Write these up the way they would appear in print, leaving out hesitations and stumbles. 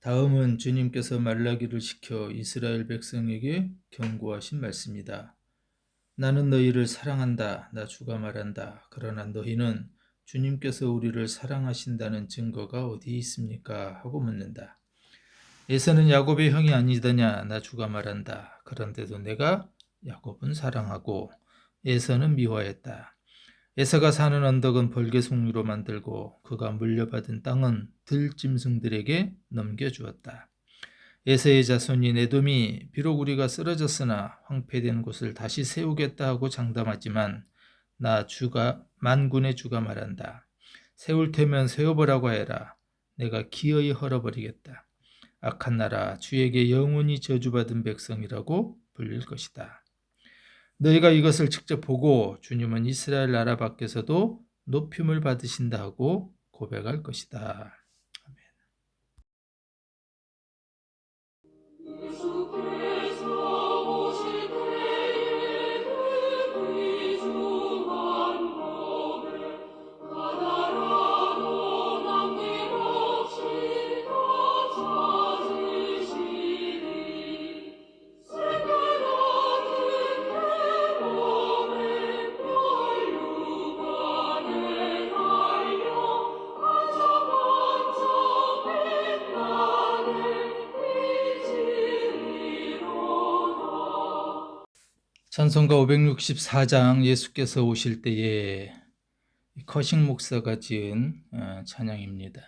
다음은 주님께서 말라기를 시켜 이스라엘 백성에게 경고하신 말씀이다. 나는 너희를 사랑한다. 나 주가 말한다. 그러나 너희는 주님께서 우리를 사랑하신다는 증거가 어디 있습니까? 하고 묻는다. 에서는 야곱의 형이 아니더냐? 나 주가 말한다. 그런데도 내가 야곱은 사랑하고 에서는 미워했다. 에서가 사는 언덕은 벌개송이로 만들고 그가 물려받은 땅은 들짐승들에게 넘겨주었다. 에서의 자손인 에돔이 비록 우리가 쓰러졌으나 황폐된 곳을 다시 세우겠다 하고 장담하지만 나 주가 만군의 주가 말한다. 세울 테면 세워보라고 해라. 내가 기어이 헐어버리겠다. 악한 나라 주에게 영원히 저주받은 백성이라고 불릴 것이다. 너희가 이것을 직접 보고 주님은 이스라엘 나라 밖에서도 높임을 받으신다 하고 고백할 것이다. 찬송가 564장 예수께서 오실 때에 커식 목사가 지은 찬양입니다.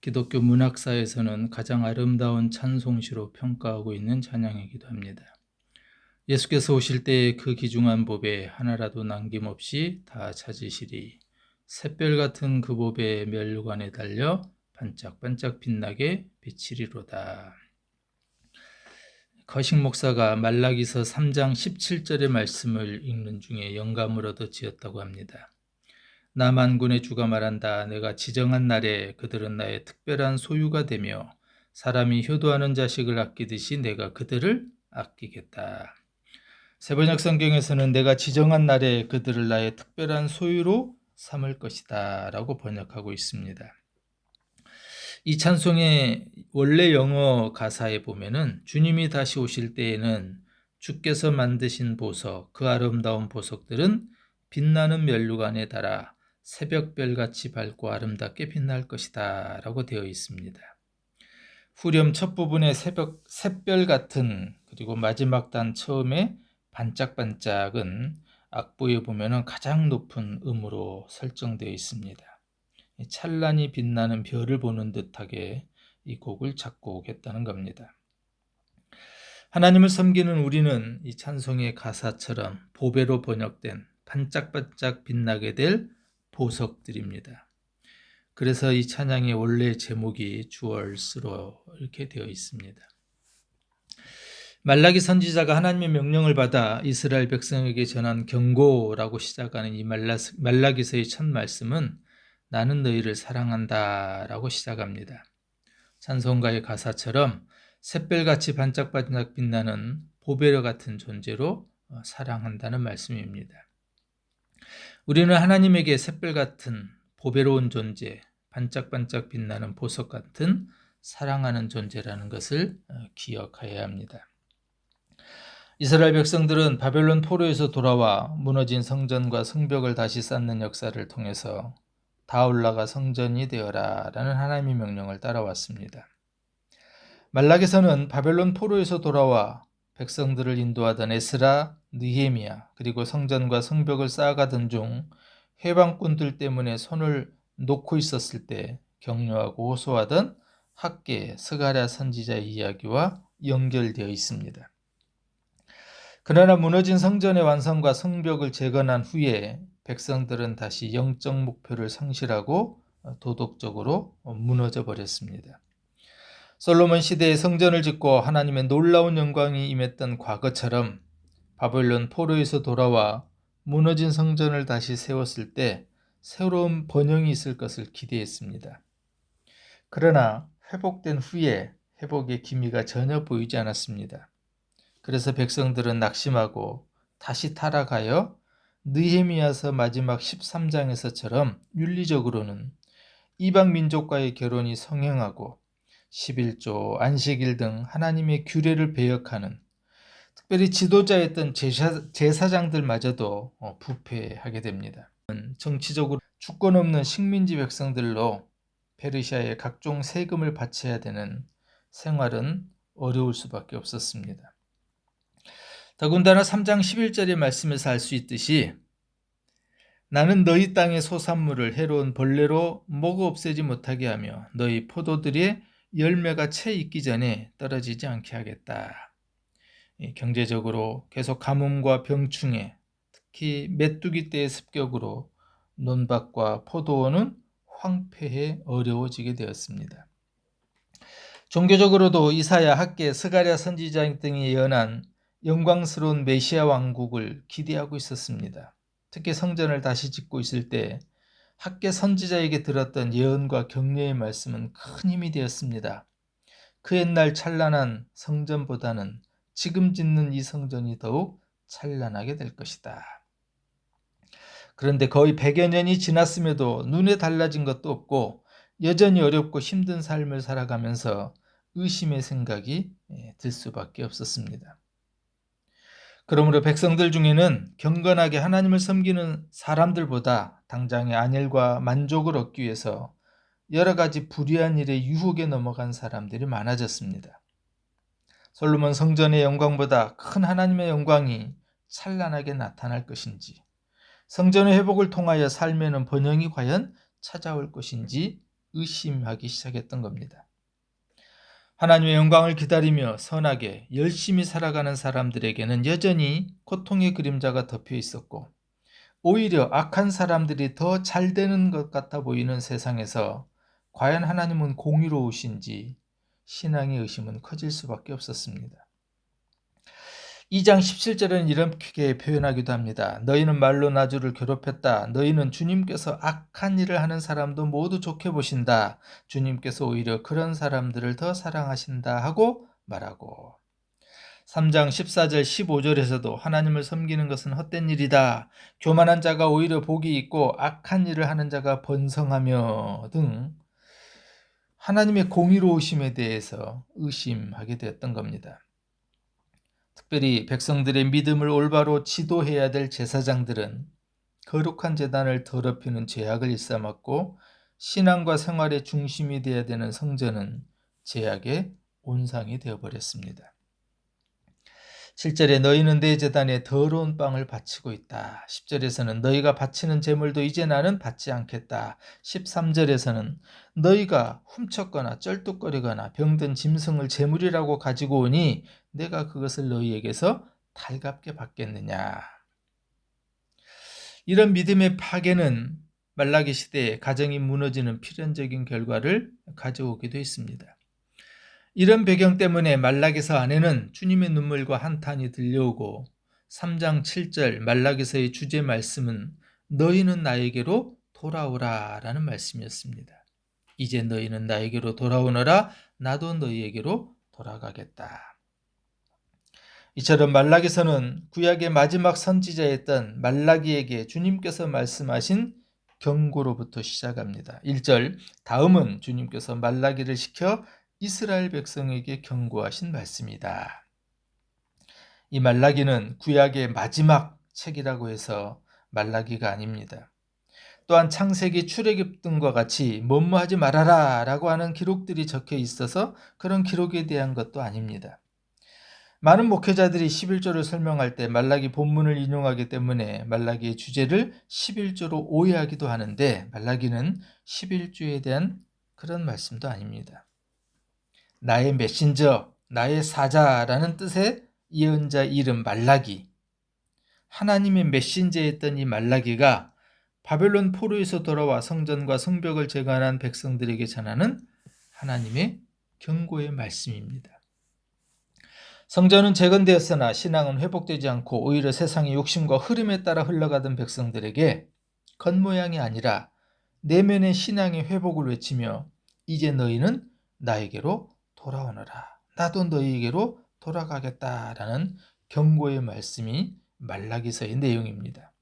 기독교 문학사에서는 가장 아름다운 찬송시로 평가하고 있는 찬양이기도 합니다. 예수께서 오실 때에 그 귀중한 보배 하나라도 남김없이 다 찾으시리. 샛별 같은 그 보배의 면류관에 달려 반짝반짝 빛나게 비치리로다. 거식 목사가 말라기서 3장 17절의 말씀을 읽는 중에 영감을 얻어 지었다고 합니다. 나 만군의 주가 말한다. 내가 지정한 날에 그들은 나의 특별한 소유가 되며 사람이 효도하는 자식을 아끼듯이 내가 그들을 아끼겠다. 세번역 성경에서는 내가 지정한 날에 그들을 나의 특별한 소유로 삼을 것이다 라고 번역하고 있습니다. 이 찬송의 원래 영어 가사에 보면은 주님이 다시 오실 때에는 주께서 만드신 보석, 그 아름다운 보석들은 빛나는 면류관에 달아 새벽별같이 밝고 아름답게 빛날 것이다 라고 되어 있습니다. 후렴 첫 부분의 샛별 같은 그리고 마지막 단 처음에 반짝반짝은 악보에 보면은 가장 높은 음으로 설정되어 있습니다. 찬란히 빛나는 별을 보는 듯하게 이 곡을 작곡했다는 겁니다. 하나님을 섬기는 우리는 이 찬송의 가사처럼 보배로 번역된 반짝반짝 빛나게 될 보석들입니다. 그래서 이 찬양의 원래 제목이 주얼스로 이렇게 되어 있습니다. 말라기 선지자가 하나님의 명령을 받아 이스라엘 백성에게 전한 경고라고 시작하는 이 말라기서의 첫 말씀은 나는 너희를 사랑한다 라고 시작합니다. 찬송가의 가사처럼 샛별같이 반짝반짝 빛나는 보배와 같은 존재로 사랑한다는 말씀입니다. 우리는 하나님에게 샛별 같은 보배로운 존재, 반짝반짝 빛나는 보석 같은 사랑하는 존재라는 것을 기억해야 합니다. 이스라엘 백성들은 바벨론 포로에서 돌아와 무너진 성전과 성벽을 다시 쌓는 역사를 통해서 다 올라가 성전이 되어라 라는 하나님의 명령을 따라왔습니다. 말라기서는 바벨론 포로에서 돌아와 백성들을 인도하던 에스라, 느헤미야 그리고 성전과 성벽을 쌓아가던 중 해방꾼들 때문에 손을 놓고 있었을 때 격려하고 호소하던 학계, 스가랴 선지자의 이야기와 연결되어 있습니다. 그러나 무너진 성전의 완성과 성벽을 재건한 후에 백성들은 다시 영적 목표를 상실하고 도덕적으로 무너져 버렸습니다. 솔로몬 시대에 성전을 짓고 하나님의 놀라운 영광이 임했던 과거처럼 바벨론 포로에서 돌아와 무너진 성전을 다시 세웠을 때 새로운 번영이 있을 것을 기대했습니다. 그러나 회복된 후에 회복의 기미가 전혀 보이지 않았습니다. 그래서 백성들은 낙심하고 다시 타락하여 느헤미야서 마지막 13장에서처럼 윤리적으로는 이방 민족과의 결혼이 성행하고 11조, 안식일 등 하나님의 규례를 배역하는, 특별히 지도자였던 제사장들마저도 부패하게 됩니다. 정치적으로 주권 없는 식민지 백성들로 페르시아에 각종 세금을 바쳐야 되는 생활은 어려울 수밖에 없었습니다. 더군다나 3장 11절의 말씀에서 알 수 있듯이 나는 너희 땅의 소산물을 해로운 벌레로 먹어 없애지 못하게 하며 너희 포도들의 열매가 채 익기 전에 떨어지지 않게 하겠다. 경제적으로 계속 가뭄과 병충해, 특히 메뚜기 떼의 습격으로 논밭과 포도원은 황폐해 어려워지게 되었습니다. 종교적으로도 이사야, 학개, 스가랴 선지자 등이 예언한 영광스러운 메시아 왕국을 기대하고 있었습니다. 특히 성전을 다시 짓고 있을 때 학개 선지자에게 들었던 예언과 격려의 말씀은 큰 힘이 되었습니다. 그 옛날 찬란한 성전보다는 지금 짓는 이 성전이 더욱 찬란하게 될 것이다. 그런데 거의 100여 년이 지났음에도 눈에 달라진 것도 없고 여전히 어렵고 힘든 삶을 살아가면서 의심의 생각이 들 수밖에 없었습니다. 그러므로 백성들 중에는 경건하게 하나님을 섬기는 사람들보다 당장의 안일과 만족을 얻기 위해서 여러 가지 불의한 일에 유혹에 넘어간 사람들이 많아졌습니다. 솔로몬 성전의 영광보다 큰 하나님의 영광이 찬란하게 나타날 것인지, 성전의 회복을 통하여 삶에는 번영이 과연 찾아올 것인지 의심하기 시작했던 겁니다. 하나님의 영광을 기다리며 선하게 열심히 살아가는 사람들에게는 여전히 고통의 그림자가 덮여 있었고, 오히려 악한 사람들이 더 잘 되는 것 같아 보이는 세상에서 과연 하나님은 공의로우신지 신앙의 의심은 커질 수밖에 없었습니다. 2장 17절은 이렇게 표현하기도 합니다. 너희는 말로 나주를 괴롭혔다. 너희는 주님께서 악한 일을 하는 사람도 모두 좋게 보신다. 주님께서 오히려 그런 사람들을 더 사랑하신다 하고 말하고, 3장 14절 15절에서도 하나님을 섬기는 것은 헛된 일이다. 교만한 자가 오히려 복이 있고 악한 일을 하는 자가 번성하며 등 하나님의 공의로우심에 대해서 의심하게 되었던 겁니다. 특별히 백성들의 믿음을 올바로 지도해야 될 제사장들은 거룩한 제단을 더럽히는 죄악을 일삼았고, 신앙과 생활의 중심이 되어야 되는 성전은 죄악의 온상이 되어버렸습니다. 7절에 너희는 내 제단에 더러운 빵을 바치고 있다. 10절에서는 너희가 바치는 제물도 이제 나는 받지 않겠다. 13절에서는 너희가 훔쳤거나 쩔뚝거리거나 병든 짐승을 제물이라고 가지고 오니 내가 그것을 너희에게서 달갑게 받겠느냐. 이런 믿음의 파괴는 말라기 시대에 가정이 무너지는 필연적인 결과를 가져오기도 했습니다. 이런 배경 때문에 말라기서 안에는 주님의 눈물과 한탄이 들려오고 3장 7절 말라기서의 주제 말씀은 너희는 나에게로 돌아오라 라는 말씀이었습니다. 이제 너희는 나에게로 돌아오너라 나도 너희에게로 돌아가겠다. 이처럼 말라기서는 구약의 마지막 선지자였던 말라기에게 주님께서 말씀하신 경고로부터 시작합니다. 1절 다음은 주님께서 말라기를 시켜 이스라엘 백성에게 경고하신 말씀이다. 이 말라기는 구약의 마지막 책이라고 해서 말라기가 아닙니다. 또한 창세기, 출애굽 등과 같이 뭐뭐하지 말아라 라고 하는 기록들이 적혀 있어서 그런 기록에 대한 것도 아닙니다. 많은 목회자들이 11조를 설명할 때 말라기 본문을 인용하기 때문에 말라기의 주제를 11조로 오해하기도 하는데, 말라기는 11조에 대한 그런 말씀도 아닙니다. 나의 메신저, 나의 사자라는 뜻의 예언자 이름 말라기, 하나님의 메신저였던 이 말라기가 바벨론 포로에서 돌아와 성전과 성벽을 재건한 백성들에게 전하는 하나님의 경고의 말씀입니다. 성전은 재건되었으나 신앙은 회복되지 않고 오히려 세상의 욕심과 흐름에 따라 흘러가던 백성들에게 겉모양이 아니라 내면의 신앙의 회복을 외치며 이제 너희는 나에게로 돌아오너라. 나도 너희에게로 돌아가겠다라는 경고의 말씀이 말라기서의 내용입니다.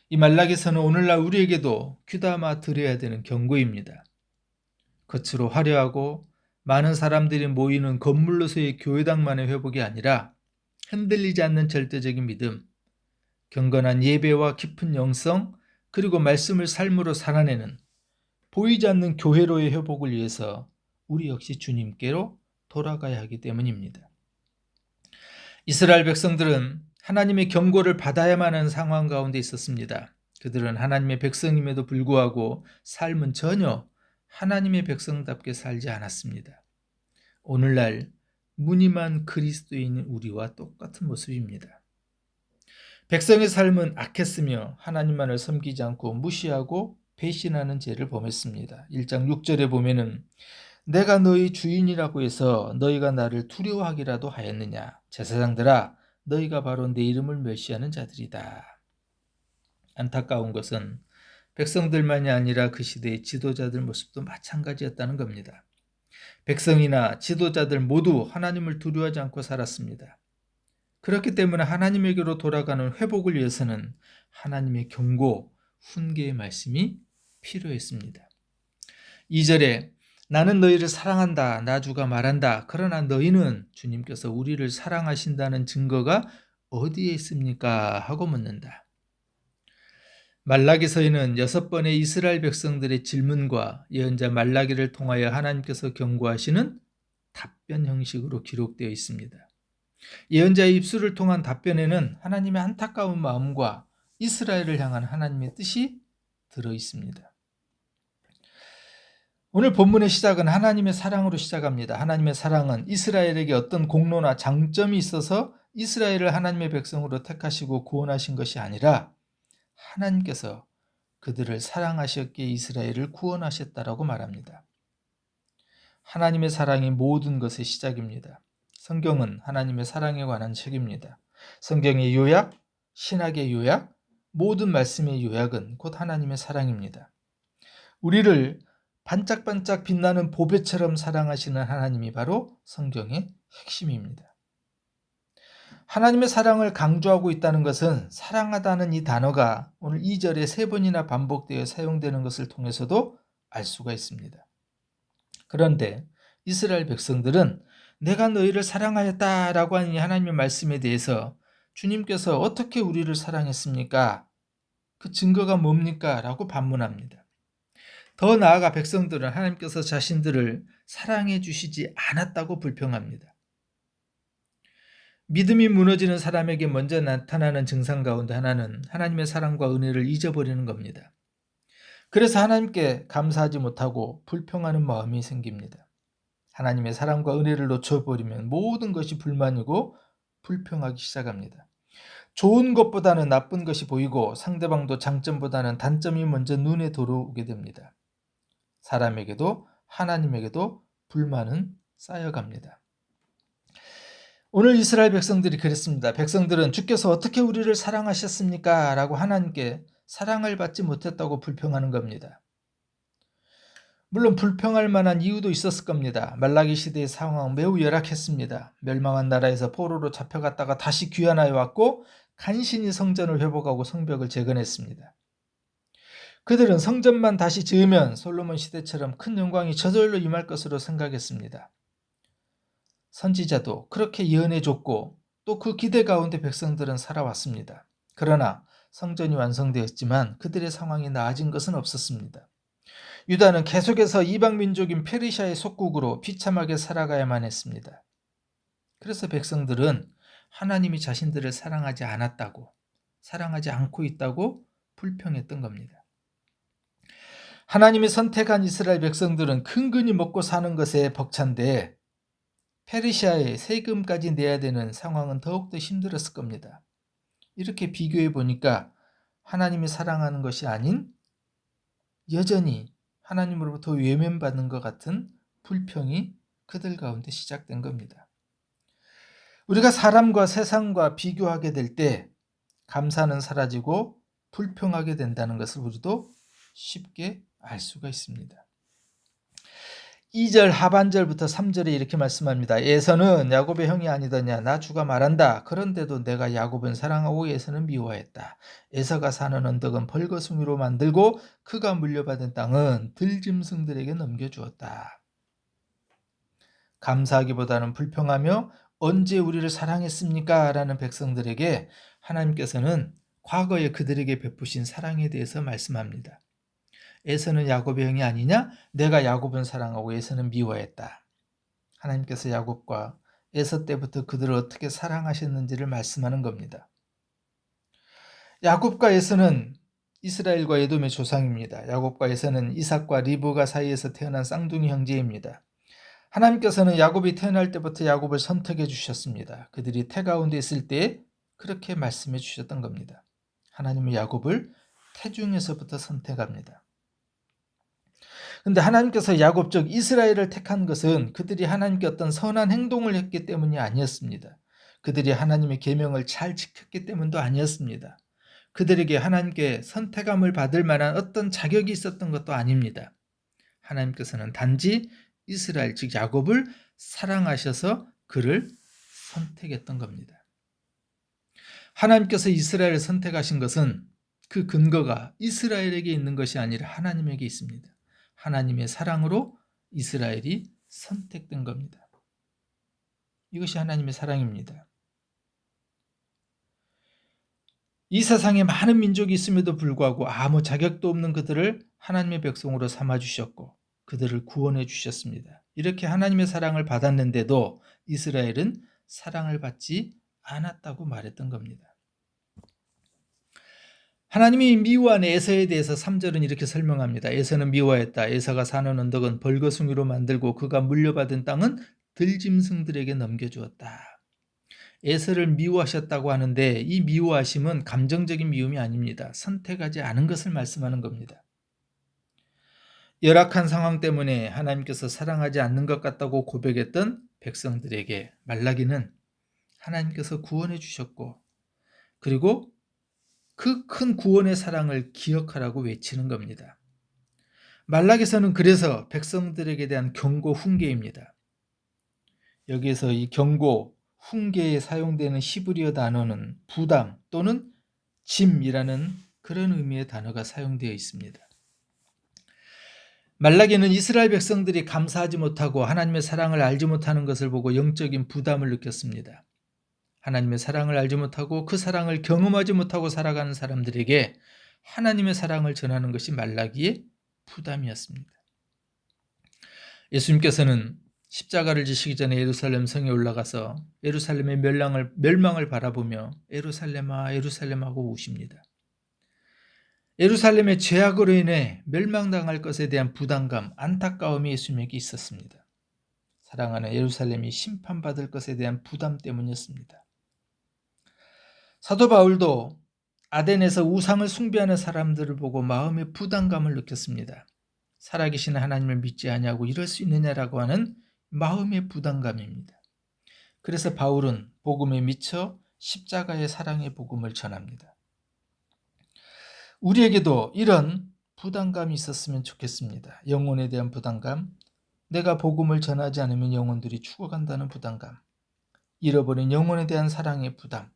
이 말라기서는 오늘날 우리에게도 귀담아 들어야 되는 경고입니다. 겉으로 화려하고 많은 사람들이 모이는 건물로서의 교회당만의 회복이 아니라 흔들리지 않는 절대적인 믿음, 경건한 예배와 깊은 영성, 그리고 말씀을 삶으로 살아내는 보이지 않는 교회로의 회복을 위해서 우리 역시 주님께로 돌아가야 하기 때문입니다. 이스라엘 백성들은 하나님의 경고를 받아야만 하는 상황 가운데 있었습니다. 그들은 하나님의 백성임에도 불구하고 삶은 전혀 하나님의 백성답게 살지 않았습니다. 오늘날 무늬만 그리스도인인 우리와 똑같은 모습입니다. 백성의 삶은 악했으며 하나님만을 섬기지 않고 무시하고 배신하는 죄를 범했습니다. 1장 6절에 보면은 내가 너희 주인이라고 해서 너희가 나를 두려워하기라도 하였느냐. 제사장들아, 너희가 바로 내 이름을 멸시하는 자들이다. 안타까운 것은 백성들만이 아니라 그 시대의 지도자들 모습도 마찬가지였다는 겁니다. 백성이나 지도자들 모두 하나님을 두려워하지 않고 살았습니다. 그렇기 때문에 하나님에게로 돌아가는 회복을 위해서는 하나님의 경고, 훈계의 말씀이 필요했습니다. 2절에 나는 너희를 사랑한다. 나주가 말한다. 그러나 너희는 주님께서 우리를 사랑하신다는 증거가 어디에 있습니까? 하고 묻는다. 말라기서에는 6번의 이스라엘 백성들의 질문과 예언자 말라기를 통하여 하나님께서 경고하시는 답변 형식으로 기록되어 있습니다. 예언자의 입술을 통한 답변에는 하나님의 안타까운 마음과 이스라엘을 향한 하나님의 뜻이 들어 있습니다. 오늘 본문의 시작은 하나님의 사랑으로 시작합니다. 하나님의 사랑은 이스라엘에게 어떤 공로나 장점이 있어서 이스라엘을 하나님의 백성으로 택하시고 구원하신 것이 아니라 하나님께서 그들을 사랑하셨기에 이스라엘을 구원하셨다라고 말합니다. 하나님의 사랑이 모든 것의 시작입니다. 성경은 하나님의 사랑에 관한 책입니다. 성경의 요약, 신학의 요약, 모든 말씀의 요약은 곧 하나님의 사랑입니다. 우리를 반짝반짝 빛나는 보배처럼 사랑하시는 하나님이 바로 성경의 핵심입니다. 하나님의 사랑을 강조하고 있다는 것은 사랑하다는 이 단어가 오늘 2절에 3번이나 반복되어 사용되는 것을 통해서도 알 수가 있습니다. 그런데 이스라엘 백성들은 내가 너희를 사랑하였다라고 하는 이 하나님의 말씀에 대해서 주님께서 어떻게 우리를 사랑했습니까? 그 증거가 뭡니까? 라고 반문합니다. 더 나아가 백성들은 하나님께서 자신들을 사랑해 주시지 않았다고 불평합니다. 믿음이 무너지는 사람에게 먼저 나타나는 증상 가운데 하나는 하나님의 사랑과 은혜를 잊어버리는 겁니다. 그래서 하나님께 감사하지 못하고 불평하는 마음이 생깁니다. 하나님의 사랑과 은혜를 놓쳐버리면 모든 것이 불만이고 불평하기 시작합니다. 좋은 것보다는 나쁜 것이 보이고 상대방도 장점보다는 단점이 먼저 눈에 들어오게 됩니다. 사람에게도 하나님에게도 불만은 쌓여갑니다. 오늘 이스라엘 백성들이 그랬습니다. 백성들은 주께서 어떻게 우리를 사랑하셨습니까? 라고 하나님께 사랑을 받지 못했다고 불평하는 겁니다. 물론 불평할 만한 이유도 있었을 겁니다. 말라기 시대의 상황은 매우 열악했습니다. 멸망한 나라에서 포로로 잡혀갔다가 다시 귀환하여 왔고 간신히 성전을 회복하고 성벽을 재건했습니다. 그들은 성전만 다시 지으면 솔로몬 시대처럼 큰 영광이 저절로 임할 것으로 생각했습니다. 선지자도 그렇게 예언해줬고 또 그 기대 가운데 백성들은 살아왔습니다. 그러나 성전이 완성되었지만 그들의 상황이 나아진 것은 없었습니다. 유다는 계속해서 이방 민족인 페르시아의 속국으로 비참하게 살아가야만 했습니다. 그래서 백성들은 하나님이 자신들을 사랑하지 않았다고, 사랑하지 않고 있다고 불평했던 겁니다. 하나님이 선택한 이스라엘 백성들은 근근히 먹고 사는 것에 벅찬데 페르시아에 세금까지 내야 되는 상황은 더욱더 힘들었을 겁니다. 이렇게 비교해 보니까 하나님이 사랑하는 것이 아닌 여전히 하나님으로부터 외면받는 것 같은 불평이 그들 가운데 시작된 겁니다. 우리가 사람과 세상과 비교하게 될 때 감사는 사라지고 불평하게 된다는 것을 우리도 쉽게 알 수가 있습니다. 2절 하반절부터 3절에 이렇게 말씀합니다. 에서는 야곱의 형이 아니더냐 나 주가 말한다. 그런데도 내가 야곱은 사랑하고 에서는 미워했다. 에서가 사는 언덕은 벌거숭이로 만들고 그가 물려받은 땅은 들짐승들에게 넘겨주었다. 감사하기보다는 불평하며 언제 우리를 사랑했습니까? 라는 백성들에게 하나님께서는 과거에 그들에게 베푸신 사랑에 대해서 말씀합니다. 에서는 야곱의 형이 아니냐? 내가 야곱은 사랑하고 에서는 미워했다. 하나님께서 야곱과 에서 때부터 그들을 어떻게 사랑하셨는지를 말씀하는 겁니다. 야곱과 에서는 이스라엘과 에돔의 조상입니다. 야곱과 에서는 이삭과 리브가 사이에서 태어난 쌍둥이 형제입니다. 하나님께서는 야곱이 태어날 때부터 야곱을 선택해 주셨습니다. 그들이 태 가운데 있을 때 그렇게 말씀해 주셨던 겁니다. 하나님은 야곱을 태중에서부터 선택합니다. 근데 하나님께서 야곱 즉 이스라엘을 택한 것은 그들이 하나님께 어떤 선한 행동을 했기 때문이 아니었습니다. 그들이 하나님의 계명을 잘 지켰기 때문도 아니었습니다. 그들에게 하나님께 선택함을 받을 만한 어떤 자격이 있었던 것도 아닙니다. 하나님께서는 단지 이스라엘 즉 야곱을 사랑하셔서 그를 선택했던 겁니다. 하나님께서 이스라엘을 선택하신 것은 그 근거가 이스라엘에게 있는 것이 아니라 하나님에게 있습니다. 하나님의 사랑으로 이스라엘이 선택된 겁니다. 이것이 하나님의 사랑입니다. 이 세상에 많은 민족이 있음에도 불구하고 아무 자격도 없는 그들을 하나님의 백성으로 삼아주셨고 그들을 구원해 주셨습니다. 이렇게 하나님의 사랑을 받았는데도 이스라엘은 사랑을 받지 않았다고 말했던 겁니다. 하나님이 미워한 에서에 대해서 3절은 이렇게 설명합니다. 에서는 미워했다. 에서가 사는 언덕은 벌거숭이로 만들고 그가 물려받은 땅은 들짐승들에게 넘겨주었다. 에서를 미워하셨다고 하는데 이 미워하심은 감정적인 미움이 아닙니다. 선택하지 않은 것을 말씀하는 겁니다. 열악한 상황 때문에 하나님께서 사랑하지 않는 것 같다고 고백했던 백성들에게 말라기는 하나님께서 구원해 주셨고 그리고 그 큰 구원의 사랑을 기억하라고 외치는 겁니다. 말라기서는 그래서 백성들에게 대한 경고 훈계입니다. 여기에서 이 경고 훈계에 사용되는 히브리어 단어는 부담 또는 짐이라는 그런 의미의 단어가 사용되어 있습니다. 말라기는 이스라엘 백성들이 감사하지 못하고 하나님의 사랑을 알지 못하는 것을 보고 영적인 부담을 느꼈습니다. 하나님의 사랑을 알지 못하고 그 사랑을 경험하지 못하고 살아가는 사람들에게 하나님의 사랑을 전하는 것이 말라기의 부담이었습니다. 예수님께서는 십자가를 지시기 전에 예루살렘 성에 올라가서 예루살렘의 멸망을 바라보며 예루살렘아 예루살렘 하고 우십니다. 예루살렘의 죄악으로 인해 멸망당할 것에 대한 부담감, 안타까움이 예수님에게 있었습니다. 사랑하는 예루살렘이 심판받을 것에 대한 부담 때문이었습니다. 사도 바울도 아덴에서 우상을 숭배하는 사람들을 보고 마음의 부담감을 느꼈습니다. 살아계신 하나님을 믿지 아니하고 이럴 수 있느냐라고 하는 마음의 부담감입니다. 그래서 바울은 복음에 미쳐 십자가의 사랑의 복음을 전합니다. 우리에게도 이런 부담감이 있었으면 좋겠습니다. 영혼에 대한 부담감, 내가 복음을 전하지 않으면 영혼들이 죽어간다는 부담감, 잃어버린 영혼에 대한 사랑의 부담,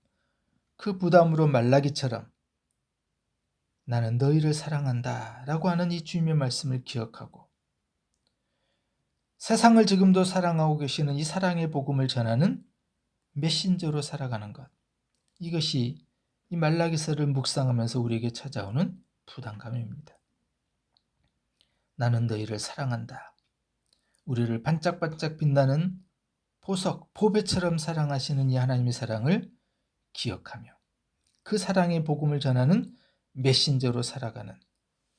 그 부담으로 말라기처럼 나는 너희를 사랑한다 라고 하는 이 주님의 말씀을 기억하고 세상을 지금도 사랑하고 계시는 이 사랑의 복음을 전하는 메신저로 살아가는 것, 이것이 이 말라기서를 묵상하면서 우리에게 찾아오는 부담감입니다. 나는 너희를 사랑한다. 우리를 반짝반짝 빛나는 보석, 보배처럼 사랑하시는 이 하나님의 사랑을 기억하며 그 사랑의 복음을 전하는 메신저로 살아가는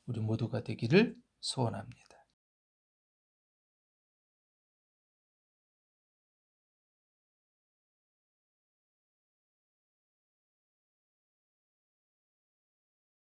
우리 모두가 되기를 소원합니다.